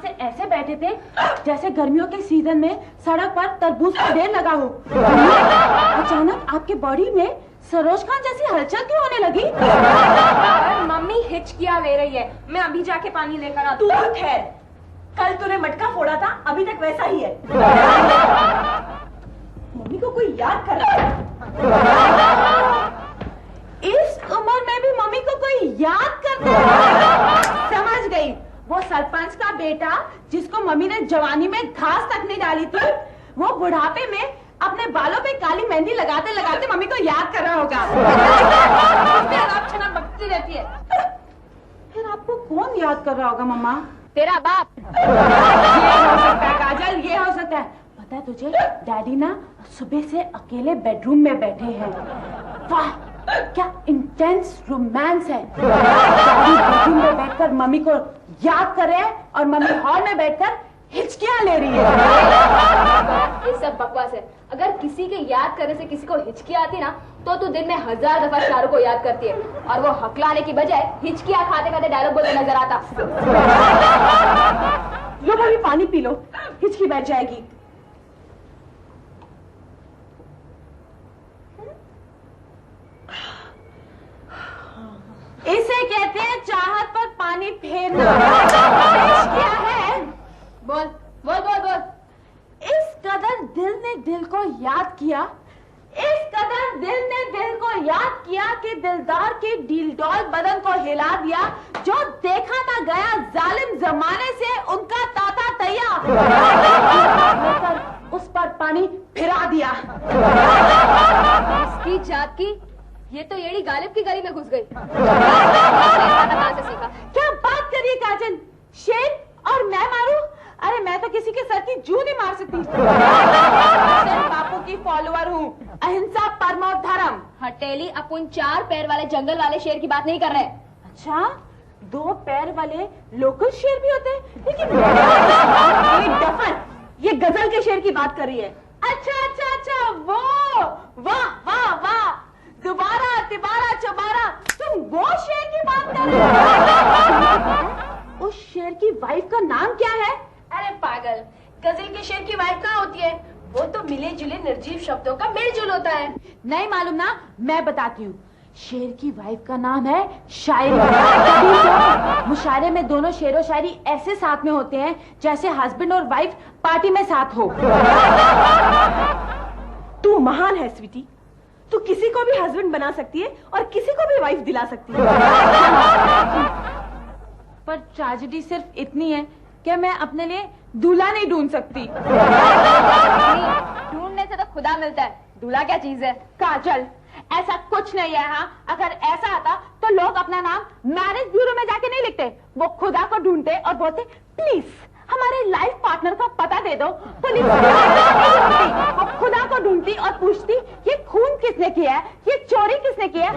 से ऐसे बैठे थे जैसे गर्मियों के सीजन में सड़क पर तरबूज का ढेर लगा हो। अचानक आपके बॉडी में सरोज खान जैसी हलचल क्यों होने लगी? मम्मी हिचकियाँ ले रही है, मैं अभी जाके पानी लेकर आती हूँ। तू खैर, कल तूने मटका फोड़ा था, अभी तक वैसा ही है। मम्मी को कोई याद कर रहा है। इस उम्र में भी मम्मी को कोई याद करता है? समझ गई, वो सरपंच का बेटा जिसको मम्मी ने जवानी में घास तक नहीं डाली थी, वो बुढ़ापे में अपने बालों पे काली मेहंदी लगाते लगाते मम्मी को याद कर रहा होगा। बकती रहती है। फिर आपको कौन याद कर रहा होगा मम्मा? तेरा बाप। ये हो सकता है काजल, ये हो सकता है। पता है तुझे, डैडी ना सुबह से अकेले बेडरूम में बैठे हैं। वाह क्या इंटेंस रोमांस है। डैडी बेडरूम में बैठकर मम्मी को याद कर रहे हैं और मम्मी हॉल में बैठकर हिचकियां ले रही है। ये सब बकवास है। अगर किसी के याद करने से किसी को हिचकियां आती ना, तो तू दिन में 1000 दफा शाहरुख को याद करती है, और वो हकलाने की बजाय हिचकियां खाते खाते डायलॉग बोलते नजर आता। लो भाभी पानी पी लो, हिचकी बैठ जाएगी। इसे कहते हैं चाहत पर पानी फेरना। क्या है? बोल बोल बोल बोल। इस कदर दिल ने दिल को याद किया, इस कदर दिल ने दिल को याद किया कि दिलदार के डीलडॉल बदन को हिला दिया। जो देखा ना गया जालिम जमाने से उनका ताता तैयार उस पर पानी फिरा दिया। इसकी जात की, ये तो येड़ी गालिब की गली में घुस गई। कहाँ से सीखा? क्या बात करिए काजल, शेर और मैं मारूं? अरे मैं तो किसी के सर की जू नहीं मार सकती। बापू की फॉलोअर हूँ, अहिंसा परमो धर्म। हटेली, अपन 4 पैर वाले जंगल वाले शेर की बात नहीं कर रहे। अच्छा, 2 पैर वाले लोकल शेर भी होते हैं, लेकिन ये गजल के शेर की बात कर रही है। अच्छा अच्छा अच्छा, वो वाह वाह वाह, दोबारा तिबारा चबारा, तुम वो शेर की बात कर रहे हो? उस शेर की वाइफ का नाम क्या है? अरे पागल, गजल के शेर की वाइफ कहाँ होती है? वो तो मिले जुले निर्जीव शब्दों का मेलजोल होता है। नहीं मालूम ना, मैं बताती हूँ। शेर की वाइफ का नाम है शायरी। तभी तो मुशायरे में दोनों शेरो शायरी ऐसे साथ में होते हैं जैसे हस्बैंड और वाइफ पार्टी में साथ हो। तू महान है स्वीटी, तू किसी को भी हस्बैंड बना सकती है और किसी को भी वाइफ दिला सकती है। पर ट्रेजेडी सिर्फ इतनी है कि मैं अपने लिए दूल्हा नहीं ढूंढ सकती। ढूंढने से तो खुदा मिलता है, दूल्हा क्या चीज है? काजल, ऐसा कुछ नहीं है। हाँ, अगर ऐसा आता तो लोग अपना नाम मैरिज ब्यूरो में जाके नहीं लिखते, वो खुदा को ढूंढते और बोलते प्लीज हमारे लाइफ पार्टनर का पता दे दो। पुलिस वो खुदा को ढूंढती और पूछती ये खून किसने किया है, ये चोरी किसने किया है।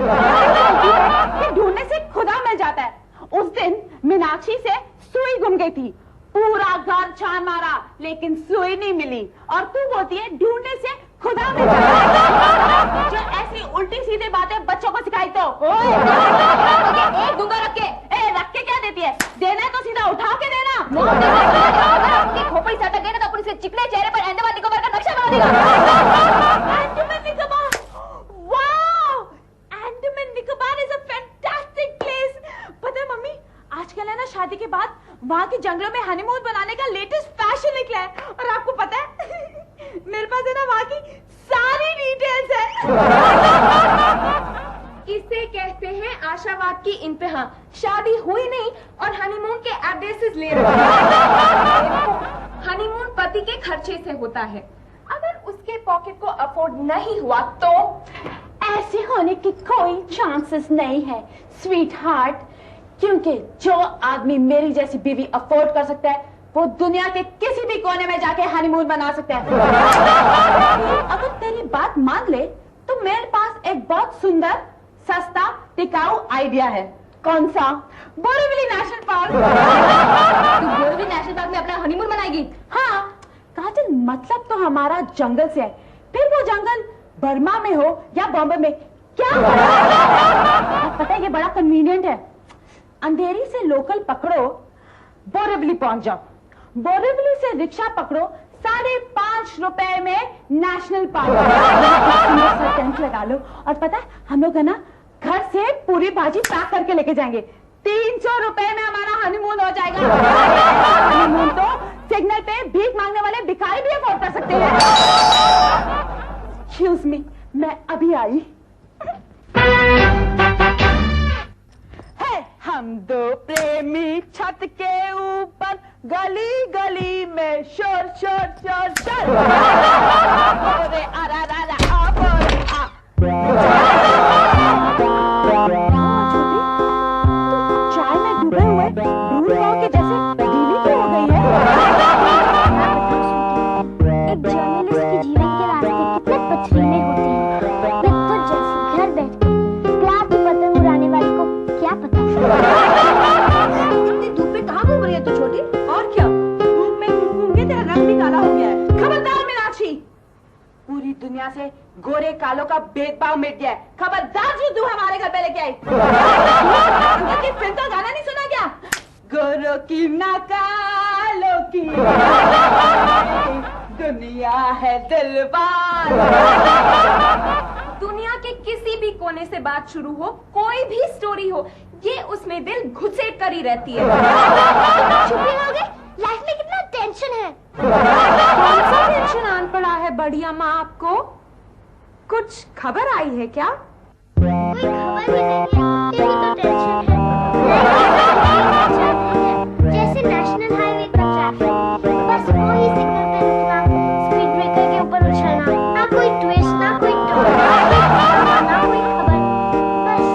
ये ढूंढने से खुदा मिल जाता है। उस दिन मीनाक्षी से सुई गुम गई थी, पूरा घर छान मारा लेकिन सुई नहीं मिली, और तू बोलती है ढूंढने से खुदा मिल जाता है। जो ऐसी उल्टी सीधी बातें बच्चों को सिखाई तो एक दूंगा रख के। रख के क्या देती है? देना है तो सीधा उठा के देना। खोपड़ी सटक गई ना तो अपन इसे चिकने चेहरे पर अंडमान निकोबार का नक्शा बना देगा। Andaman Nicobar, wow, Andaman Nicobar is a fantastic place. पता है मम्मी, आजकल है ना शादी के बाद वहाँ के जंगलों में हनीमून बनाने का लेटेस्ट फैशन निकला है, और आपको पता है मेरे पास है ना वहाँ की सारी डिटेल्स है। इसे कहते हैं आशावाद की इंतहा। शादी हुई नहीं और हनीमून के एड्रेसेस ले रहे हैं। हनीमून पति के खर्चे से होता है, अगर उसके पॉकेट को अफोर्ड नहीं हुआ तो ऐसे होने की कोई चांसेस नहीं है स्वीट हार्ट, क्योंकि जो आदमी मेरी जैसी बीवी अफोर्ड कर सकता है वो दुनिया के किसी भी कोने में जाके हनीमून बना सकता है। अगर तेरी बात मान ले तो मेरे पास एक बहुत सुंदर, सस्ता, टिकाऊ आइडिया है। कौन सा? Borivali national park. तू बोरीवली नेशनल पार्क में अपना हनीमून बनाएगी? हाँ काजल, मतलब तो हमारा जंगल से है, फिर वो जंगल बर्मा में हो या बॉम्बे में, क्या पता है ये बड़ा कन्वीनियंट है। अंधेरी से लोकल पकड़ो, बोरीवली पहुंच जाओ, बोरीवली से रिक्शा पकड़ो, 5.5 रुपए में नेशनल पार्क टेंट लगा लो, और पता है हम लोग है ना घर से पूरी भाजी पैक करके लेके जाएंगे। 300 रुपए में हमारा हनीमून हो जाएगा। हनीमून तो सिग्नल पे भीख मांगने वाले भिखारी भी अफोर्ड कर सकते हैं। एक्सक्यूज मी, मैं अभी आई। हम दो प्रेमी छत के ऊपर, गली गली में शोर शोर शोर शोर। ओरे आरा रा आ बोरे आ। चाय में डूबे हुए दूध पाव के जैसे ढीली क्यों हो गई है? एक जर्नलिस्ट के जीवन के रास्ते कितने पथरीले होते हैं। पत्थर जैसे घर बैठ प्यार की पतंग उड़ाने वाले को क्या पता। इतनी धूप में कहाँ घूम रही है तू छोटी? और क्या, धूप में घूम के तेरा रंग भी काला हो गया है। खबरदार मीनाक्षी, पूरी दुनिया से गोरे कालों का भेदभाव मिट गया है। खबरदार जो तू हमारे घर पे लेके आई। की फिल्म का गाना नहीं सुना क्या? गोरों की ना कालों की दुनिया है दिलवार। दुनिया के किसी भी कोने से बात शुरू हो, कोई भी स्टोरी हो, ये उसमें दिल घुसेड़ कर ही रहती है। चुप ही रहोगे? लाइफ में कितना टेंशन है। कौन सा टेंशन आन पड़ा है बढ़िया माँ आपको? कुछ खबर आई है क्या? कोई खबर ही नहीं है, यही तो टेंशन है। जैसे नेशनल हाईवे का ट्रैफिक, बस वही सिग्नल पे रुकना, स्पीड ब्रेकर के ऊपर उछलना, ना कोई ट्विस्ट, ना कोई टर्न, ना कोई खबर, बस।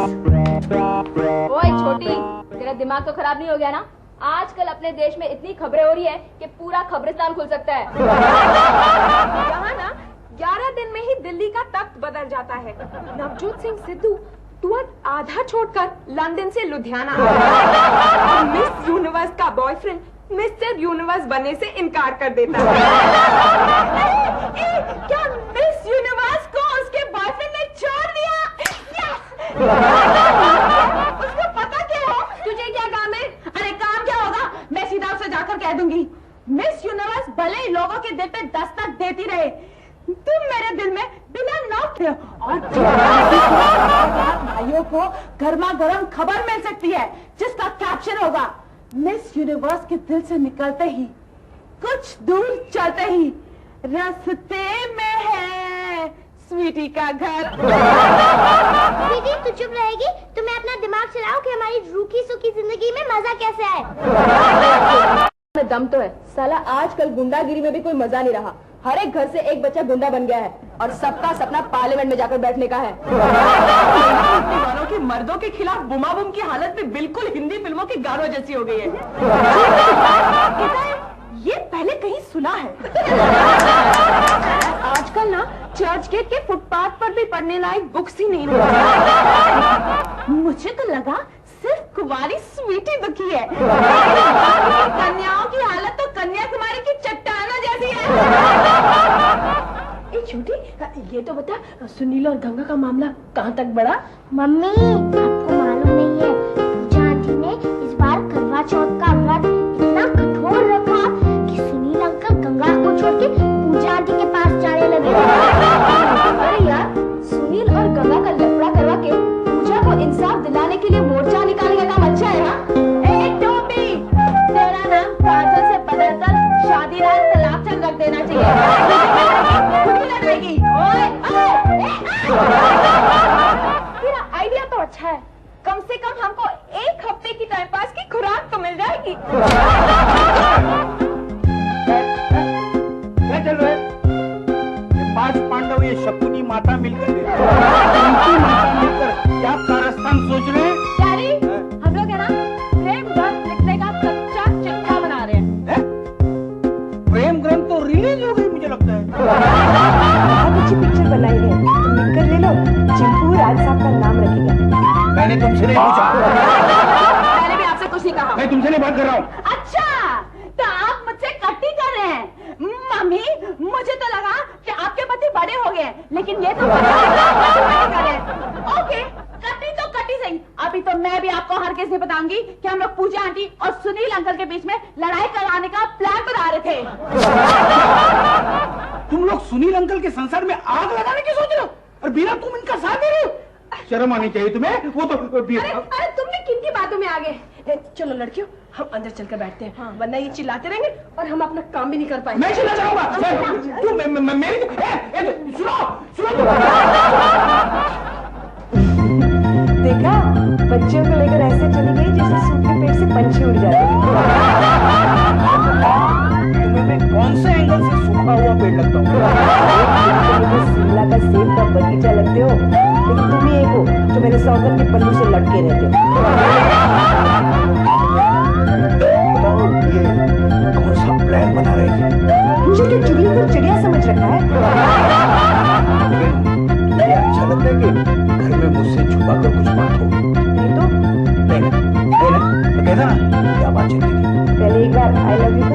ओए छोटी, तेरा दिमाग तो खराब नहीं हो गया ना? आजकल अपने देश में इतनी खबरें हो रही है कि पूरा खबरिस्तान खुल सकता है। यहाँ ना 11 दिन में ही दिल्ली का तख्त बदल जाता है। नवजोत सिंह सिद्धू तुरंत आधा छोड़कर लंदन से लुधियाना आया और मिस यूनिवर्स का बॉयफ्रेंड मिस्टर यूनिवर्स बनने से इनकार कर देता है। क्या मिस यूनिवर्स को उसके बॉयफ्रेंड ने छोड़ दिया? उसको पता क्या हो? तुझे क्या काम है? अरे काम क्या होगा, मैं सीधा उसे जाकर कह दूंगी। मिस यूनिवर्स भले ही लोगों के दिल पे दस्तक देती रहे, तुम मेरे दिल में बिना नौक थे। और भाइयों को गर्मा गर्म खबर मिल सकती है जिसका कैप्शन होगा, मिस यूनिवर्स के दिल से निकलते ही, कुछ दूर चलते ही, रास्ते में है स्वीटी का घर। दीदी तू चुप रहेगी? तुम्हें अपना दिमाग चलाओ कि हमारी रूखी सूखी जिंदगी में मजा कैसे आए। में दम तो है साला, आजकल गुंडागिरी में भी कोई मजा नहीं रहा। हर एक घर से एक बच्चा गुंडा बन गया है और सबका सपना पार्लियामेंट में जाकर बैठने का है। वालों के मर्दों के खिलाफ बुमाबुम की हालत भी बिल्कुल हिंदी फिल्मों की गानों जैसी हो गई है। ये पहले कहीं सुना है। आजकल ना चर्च गेट के फुटपाथ पर भी पढ़ने लायक बुक्स ही नहीं मिलती। मुझे तो लगा सिर्फ कुंवारी स्वीटी दुखी है। कन्याओं की हालत तो कन्याकुमारी की चट्टानों जैसी है। ए छोटी, ये तो बता, सुनील और गंगा का मामला कहाँ तक बढ़ा? मम्मी आपको मालूम नहीं है, पूजा आंटी ने इस बार करवा चौथ का व्रत इतना कठोर रखा कि सुनील अंकल गंगा को छोड़ के पूजा आंटी के पास जाने लगे। अरे यार, सुनील और गंगा का लफड़ा करवा के पूजा को इंसाफ दिलाने के लिए मोर्चा निकालने का काम अच्छा है ना? ए टोपी, तेरा नाम काजल से बदलकर शादीलाल तलाकचंद रख देना चाहिए। खुद ही लड़ाएगी। ओए, तेरा आइडिया तो अच्छा है, कम से कम हमको एक हफ्ते की टाइम पास की खुराक तो मिल जाएगी। क्या चल रहा है? ये 5 पांडव, ये शकुनी माता मिलकर क्या कारस्तान सोच रहे हैं? डैडी, हम लोग है ना प्रेम ग्रंथ लिखने का कच्चा चिट्ठा बना रहे हैं। प्रेम ग्रंथ तो रिलीज हो गई मुझे लगता है। बहुत अच्छी पिक्चर बनाई है, तुम लिखकर ले लो। चिंपू राज साहब का नाम रखेगा। मैंने तुमसे नहीं पूछा। मैंने भी आपसे कुछ नहीं कहा। मैं तुमसे नहीं बात कर रहा हूँ। अच्छा, तो आप मुझसे कट्टी कर रहे हैं। मम्मी, मुझे तो लगा कि आपके पति बड़े हो गए, लेकिन ये तो कर रहे हैं। ओके, कट्टी तो कट्टी सही, अभी तो मैं भी आपको हर किसी बताऊंगी कि हम लोग पूजा आंटी और सुनील अंकल के बीच में लड़ाई कराने का प्लान बना रहे थे। तुम लोग सुनील अंकल के संसार में आग लगाने की सोच रहे हो और बीरा तुम इनका साथ दे रहे हो? शर्म आनी चाहिए तुम्हें। वो तो अरे तुमने किन की बातों में आ गए? चलो लड़कियों, हम अंदर चलकर बैठते हैं। हाँ। वरना ये चिल्लाते रहेंगे और हम अपना काम भी नहीं कर पाएंगे। मैं चिल्ला जाऊंगा। मेरी सुनो सुनो। देखा, बच्चियों को लेकर ऐसे चली गई जैसे सूखे पेड़ से पंछी उड़ जाते हैं। मैं कौन से एंगल से सूखा हुआ पेड़ लगता हूँ? शिमला का सेब का बगीचा लगते हो, लेकिन तुम ही एक हो जो मेरे सौगंध के पल्लू से लटके रहते हो। बताओ ये कौन सा प्लान बना रही है? मुझे तो चुगली को चिड़िया समझ रखा है। ये अच्छा लगता है कि घर में मुझसे छुपा कर कुछ बात हो। नहीं तो नहीं तो कहना क्या बात चल रही थी? पहले एक बार आई लव यू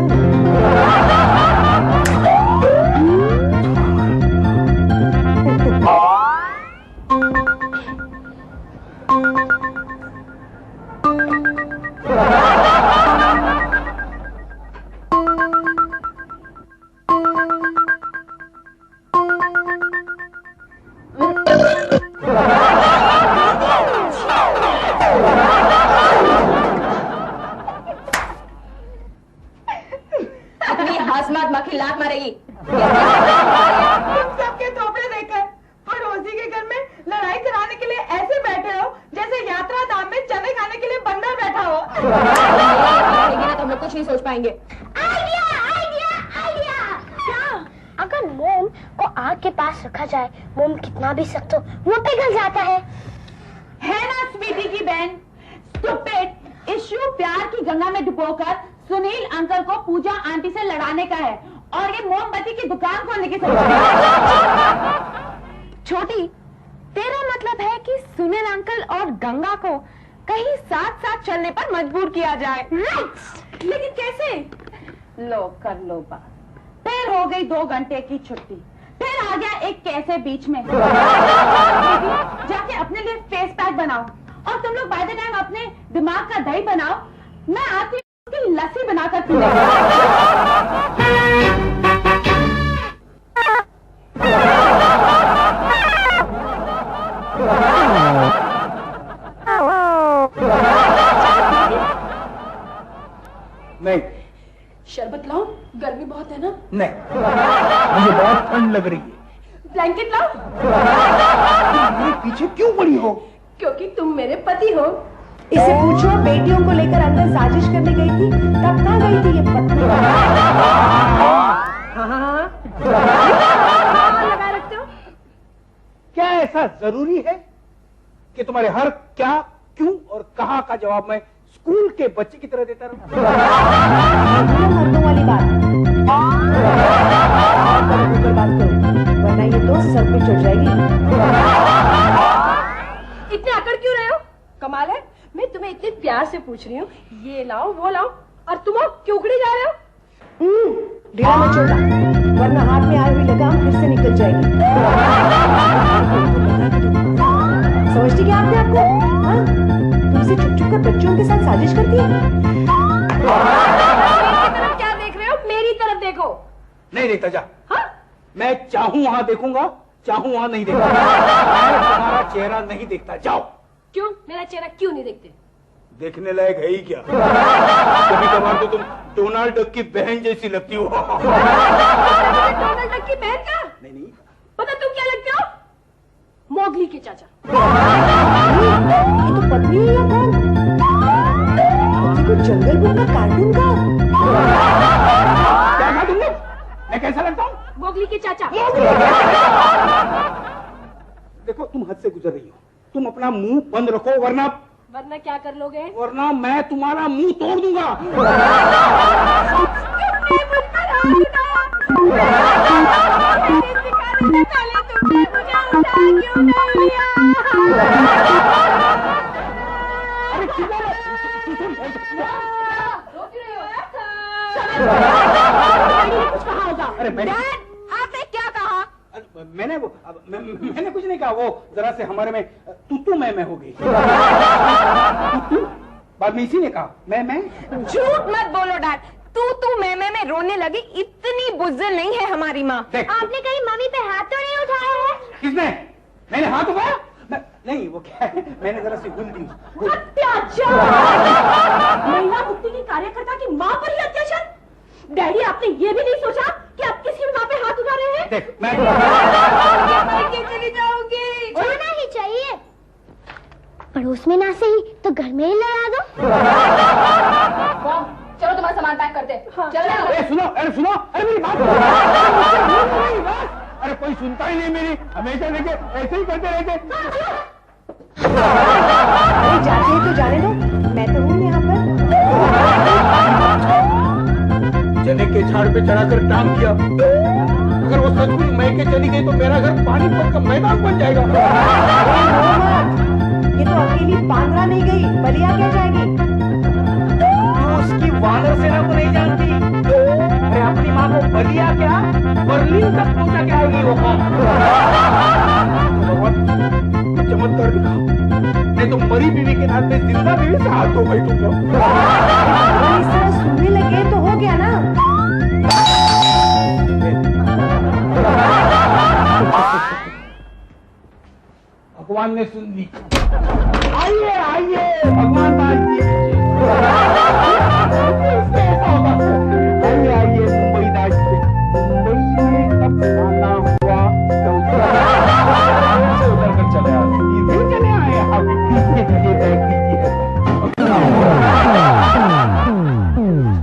अपनी हंसमत मक्खी लात मारेगी। तुम सबके थोपड़े देखकर पड़ोसी के घर में लड़ाई कराने के लिए ऐसे बैठे हो जैसे यात्रा धाम में चने खाने के लिए बंदर बैठा हो। ना तो हम लोग कुछ नहीं सोच पाएंगे। Idea idea idea. क्या? अगर मोम को आग के पास रखा जाए, मोम कितना भी सख्त हो वो पिघल जाता है ना स्वीटी की बहन? स्टूपिड। इश्यू प्यार की गंगा में डुबोकर सुनील अंकल को पूजा आंटी से लड़ाने का है और ये मोमबत्ती की दुकान खोलने की सोच रही है। छोटी, तेरा मतलब है कि सुनील अंकल और गंगा को कहीं साथ साथ चलने पर मजबूर किया जाए। लेकिन कैसे? लो कर लो बात। फिर हो गई 2 घंटे की छुट्टी, फिर आ गया एक कैसे बीच में। जाके अपने लिए फेस पैक बनाओ और तुम लोग बाय द टाइम अपने दिमाग का दही बनाओ। मैं आती उसकी लस्सी बनाकर पीऊंगी। नहीं। शरबत लाओ, गर्मी बहुत है ना। नहीं, मुझे बहुत ठंड लग रही है। ब्लैंकेट लाओ। मेरे पीछे क्यों पड़ी हो? क्योंकि तुम मेरे पति हो। इसे पूछो, बेटियों को लेकर अंदर साजिश करने गई थी, तब कहाँ गई थी ये पत्नी? हाँ लगा रखते हो। क्या ऐसा जरूरी है कि तुम्हारे हर क्या, क्यों और कहां का जवाब मैं स्कूल के बच्चे की तरह देता रहूं? मर्दों वाली बात। बात करो, वरना ये तो सर पे चढ़ जाएगी। इतने अकड़ क्यों रहे हो? कमाल है, मैं तुम्हें इतने प्यार से पूछ रही हूँ, ये लाओ वो लाओ, और तुम क्यों उखड़ी जा रहे हो? ढीला मत छोड़ना, वरना हाथ में आई हुई लगाम फिर से निकल जाएगी। समझती क्या आपने आपको? हाँ? तुमसे चुप चुप कर बच्चों के साथ साजिश करती है। मेरी तरफ क्या देख रहे हो? मेरी तरफ देखो। नहीं देखता जा। हाँ? मैं चाहूं वहां देखूंगा, चाहूं वहां नहीं देखूंगा। मैं तुम्हारा चेहरा नहीं देखता। जाओ। क्यों? मेरा चेहरा क्यों नहीं देखते? देखने लायक है ही क्या? कभी कभार तो तुम डोनाल्ड डक की बहन जैसी लगती हो। डोनाल्ड डक की बहन का? नहीं। पता तुम क्या लगते हो? मोगली के चाचा। ये तो पत्नी है या कौन? बच्ची को जंगल बुक का कार्टून का। क्या कहा तुमने? मैं कैसा लगता हूँ? मोगली के चाचा। देखो तुम हद से गुजर रही हो। तुम अपना मुंह बंद रखो, वरना क्या कर लोगे? वरना मैं तुम्हारा मुंह तोड़ दूंगा। कुछ कहा होगा। अरे मैंने आपने क्या कहा? मैंने कुछ नहीं कहा, वो जरा से हमारे में तू मैं हो गई। बाद में इसी ने कहा मैं। झूठ मत बोलो डैड, तू मैं रोने लगी, इतनी बुज़दिल नहीं है हमारी माँ। आपने कहीं मम्मी पे हाथ तो नहीं उठाया है? किसने? मैंने हाथ उठाया? नहीं, वो क्या है, मैंने जरा सी भूल दी। अत्याचार! महिला मुक्ति की कार्यकर्ता की माँ पर ही अत्याचार? डैडी, आपने ये भी नहीं सोचा कि आप किसी माँ पे हाथ उठा रहे हैं? देख, मैं चली जाऊंगी। जाना ही चाहिए, पड़ोस में ना सही तो घर में ही लड़ा दो। चलो तुम्हारा सामान पैक करते हैं। चलो। अरे सुनो, अरे मेरी बात। अरे कोई सुनता ही नहीं मेरी, हमेशा देखे ऐसे ही करते रहते। अरे जाते हैं तो जाने दो, मैं तो हूँ यहाँ पर। चने के झाड़ पे चढ़ाकर टांग दिया, अगर वो सचमुच मैके चली गई तो मेरा घर पानीपत का मैदान बन जाएगा। ये तो अकेली बांद्रा नहीं गई, बलिया क्या जाएगी? उसकी वानर सेना को नहीं जानती। अरे अपनी माँ को बलिया क्या, बर्लिन तक पहुंचा के आएगी वो कौन? चमत्कार दिखा, नहीं तो मरी बीवी के नाम पे जिंदा बीवी से हाथ धो बैठूंगा। इस तरह सुनने लगे तो हो गया ना। भगवान ने सुन ली। आइए भगवान आइए मुंबई दाज पे। मुंबई में कब आना हुआ तो से उतर कर चले आए, इधर चले आए आप। ये बैग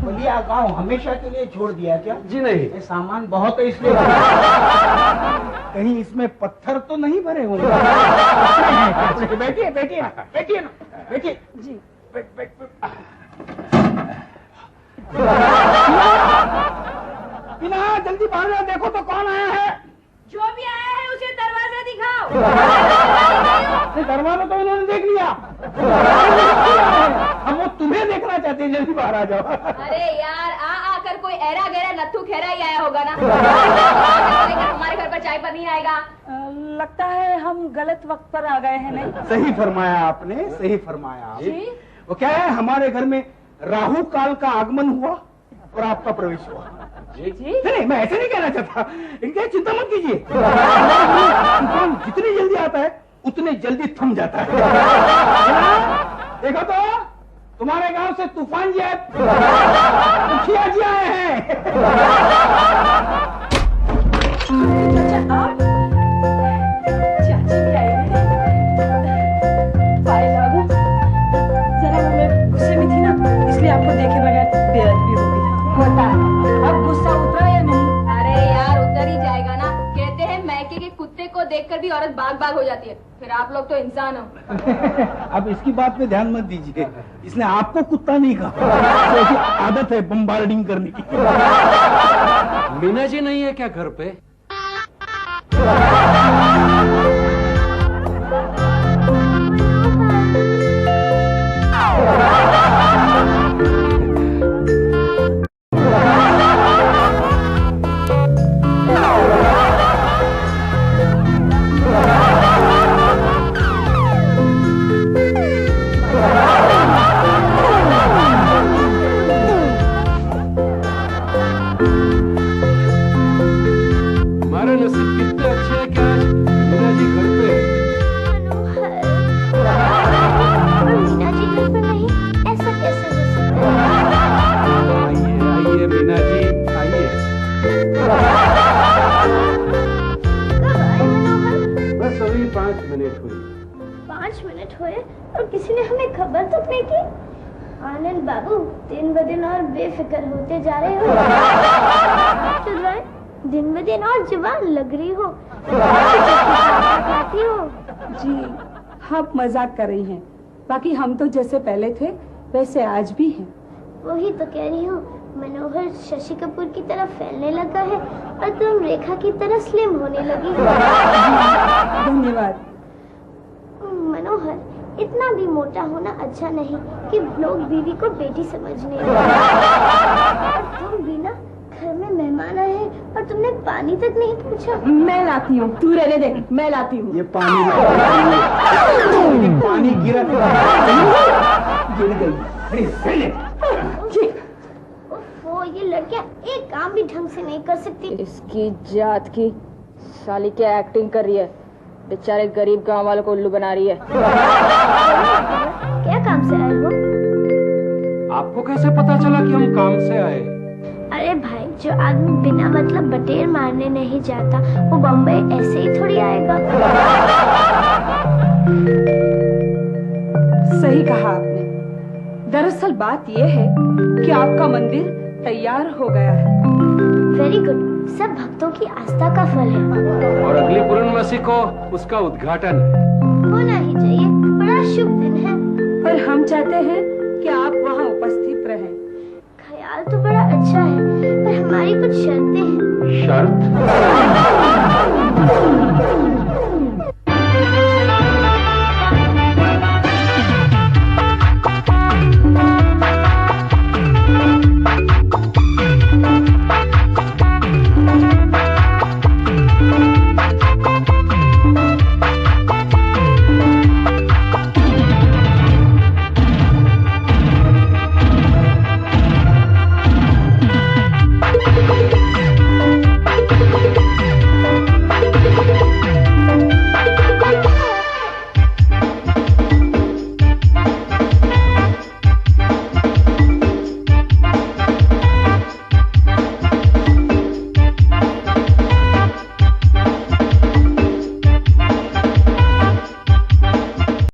बलिया गाँव हमेशा के लिए छोड़ दिया क्या? जी नहीं, ये सामान बहुत है इसलिए। कहीं इसमें पत्थर तो नहीं भरे होंगे? बैठिए जी। बैठ। बिना जल्दी बाहर आओ, देखो तो कौन आया है। जो भी आया है उसे दरवाजा दिखाओ। दरवाजा तो उन्होंने देख लिया, हम वो तुम्हें देखना चाहते हैं, जल्दी बाहर आ जाओ। अरे यार, आकर कोई ऐरा गहरा नत्थू खेरा ही आया होगा ना। हमारे घर पर चाय पर नहीं आएगा। लगता है हम गलत वक्त पर आ गए हैं। नहीं, सही फरमाया आपने, सही फरमाया। वो क्या है, हमारे घर में राहु काल का आगमन हुआ और आपका प्रवेश हुआ। नहीं, मैं ऐसे नहीं कहना चाहता, इनकी चिंता मत कीजिए। तूफान जितनी जल्दी आता है उतने जल्दी थम जाता है। देखो तो, तुम्हारे गांव से तूफान जी आए, मुखिया जी आए हैं। चाचा आप? चाची भी आई है। पाए लागू, जरा मैं गुस्से में थी ना, इसलिए आपको देखे बगैर बेअदबी हो गई। होता है, अब गुस्सा उतरा या नहीं? अरे यार, उतर ही जाएगा ना। कहते हैं मैके के कुत्ते को देखकर भी औरत बाग हो जाती है, फिर आप लोग तो इंसान हो। अब इसकी बात पे ध्यान मत दीजिए, इसने आपको कुत्ता नहीं कहा, ऐसी आदत है बम्बार्डिंग करने की। मीना जी नहीं है क्या घर पे? आनंद बाबू, दिन ब दिन और बेफिक्र होते जा रहे हो। दिन ब दिन और जवान लग रही हो। खाती हो जी, आप मजाक कर रही हैं। बाकी हम तो जैसे पहले थे वैसे आज भी हैं। वही तो कह रही हूँ, मनोहर शशि कपूर की तरह फैलने लगा है और तुम रेखा की तरह स्लिम होने लगी हो। धन्यवाद। मनोहर, इतना भी मोटा होना अच्छा नहीं कि लोग बीवी को बेटी समझने लगे। और तुम भी ना घर में मेहमान आए हैं और तुमने पानी तक नहीं पूछा। मैं लाती हूँ, तू रहने दे, मैं लाती हूँ। ये पानी पानी गिर गई। वो ये लड़कियाँ एक काम भी ढंग से नहीं कर सकती। इसकी जात की साली क्या एक्टिंग कर रही है, बेचारे गरीब गांव वालों को उल्लू बना रही है। क्या काम से आए हो? आपको कैसे पता चला कि हम काम से आए? अरे भाई, जो आदमी बिना मतलब बटेर मारने नहीं जाता वो बम्बई ऐसे ही थोड़ी आएगा। सही कहा आपने। दरअसल बात ये है कि आपका मंदिर तैयार हो गया है। वेरी गुड, सब भक्तों की आस्था का फल है। और अगली पूर्णमासी को उसका उद्घाटन है। होना ही चाहिए, बड़ा शुभ दिन है। पर हम चाहते हैं कि आप वहाँ उपस्थित रहें। ख्याल तो बड़ा अच्छा है, पर हमारी कुछ शर्तें हैं। शर्त?